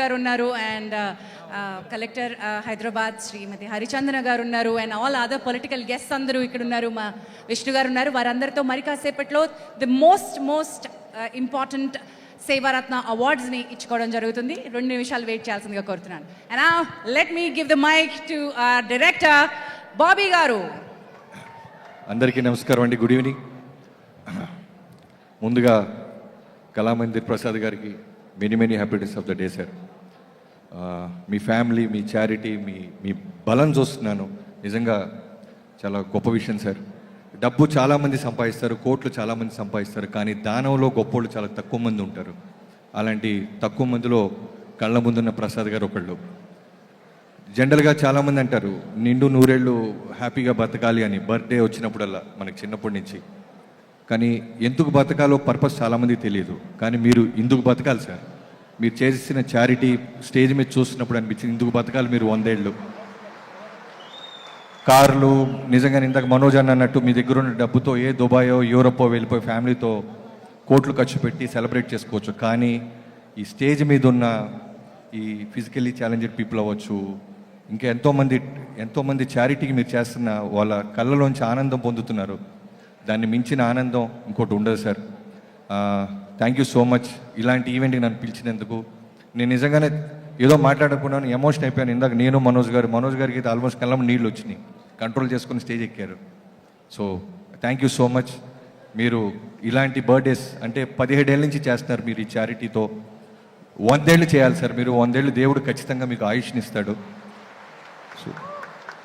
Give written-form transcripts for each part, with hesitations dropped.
గారు ఉన్నారు and collector Hyderabad శ్రీమతి హరిచందన గారు ఉన్నారు and all other political guests అందరూ ఇక్కడ ఉన్నారు. మా విష్ణు గారు ఉన్నారు. వారందరితో మరి కాసేపట్లో ది మోస్ట్ ఇంపార్టెంట్ సేవారత్న అవార్డ్స్ని ఇచ్చుకోవడం జరుగుతుంది. 2 నిమిషాలు వెయిట్ చేయాల్సిందిగా కోరుతున్నాను. And now let me give the mike to director Bobby garu. అందరికీ నమస్కారం అండి. Good evening. ముందుగా కళామందిర్ ప్రసాద్ గారికి many happiness of the day sir. మీ ఫ్యామిలీ, మీ చారిటీ, మీ బలం చూస్తున్నాను. నిజంగా చాలా గొప్ప విషయం సార్. డబ్బు చాలామంది సంపాదిస్తారు, కోట్లు చాలామంది సంపాదిస్తారు, కానీ దానంలో గొప్పోళ్ళు చాలా తక్కువ మంది ఉంటారు. అలాంటి తక్కువ మందిలో కళ్ళ ముందున్న ప్రసాద్ గారు ఒకళ్ళు. జనరల్గా చాలామంది అంటారు నిండు 100 ఏళ్ళు హ్యాపీగా బతకాలి అని, బర్త్డే వచ్చినప్పుడల్లా మనకి చిన్నప్పటి నుంచి. కానీ ఎందుకు బతకాలో పర్పస్ చాలామందికి తెలియదు. కానీ మీరు ఇందుకు బతకాలి సార్. మీరు చేసిన చారిటీ స్టేజ్ మీద చూస్తున్నప్పుడు అనిపించింది ఇందుకు బతకాలి మీరు 100 ఏళ్ళు. కార్లు, నిజంగా ఇందాక మనోజ్ అన్నట్టు మీ దగ్గర ఉన్న డబ్బుతో ఏ దుబాయో యూరపో వెళ్ళిపోయి ఫ్యామిలీతో కోట్లు ఖర్చు పెట్టి సెలబ్రేట్ చేసుకోవచ్చు. కానీ ఈ స్టేజ్ మీద ఉన్న ఈ ఫిజికల్లీ ఛాలెంజ్డ్ పీపుల్ అవ్వచ్చు, ఇంకా ఎంతోమంది చారిటీకి మీరు చేస్తున్న వాళ్ళ కళ్ళలోంచి ఆనందం పొందుతున్నారు. దాన్ని మించిన ఆనందం ఇంకోటి ఉండదు sir. Thank you so much ఇలాంటి ఈవెంట్కి నన్ను పిలిచినందుకు. నేను నిజంగానే ఏదో మాట్లాడుకున్నాను, ఎమోషన్ అయిపోయాను. ఇందాక నేను మనోజ్ గారికి అయితే ఆల్మోస్ట్ కళ్ళం నీళ్ళు వచ్చినాయి. కంట్రోల్ చేసుకుని స్టేజ్ ఎక్కారు. So thank you so much. మీరు ఇలాంటి బర్త్డేస్ అంటే 17 ఏళ్ళ నుంచి చేస్తున్నారు. మీరు ఈ చారిటీతో 100 ఏళ్ళు చేయాలి సార్. మీరు 100 ఏళ్ళు దేవుడు ఖచ్చితంగా మీకు ఆయుష్ని ఇస్తాడు. సో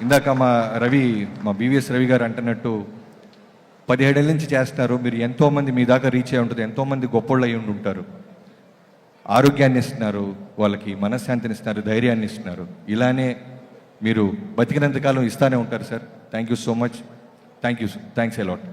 ఇందాక మా బీవీఎస్ రవి గారు అంటున్నట్టు 17 ఏళ్ళ నుంచి చేస్తున్నారు. మీరు ఎంతోమంది మీ దాకా రీచ్ అయి ఉంటుంది. ఎంతోమంది గొప్పోళ్ళు అయి ఉంటారు. ఆరోగ్యాన్ని ఇస్తున్నారు, వాళ్ళకి మనశ్శాంతిని ఇస్తున్నారు, ధైర్యాన్ని ఇస్తున్నారు. ఇలానే మీరు బతికినంతకాలం ఇస్తానే ఉంటారు sir. Thank you so much. Thanks a lot.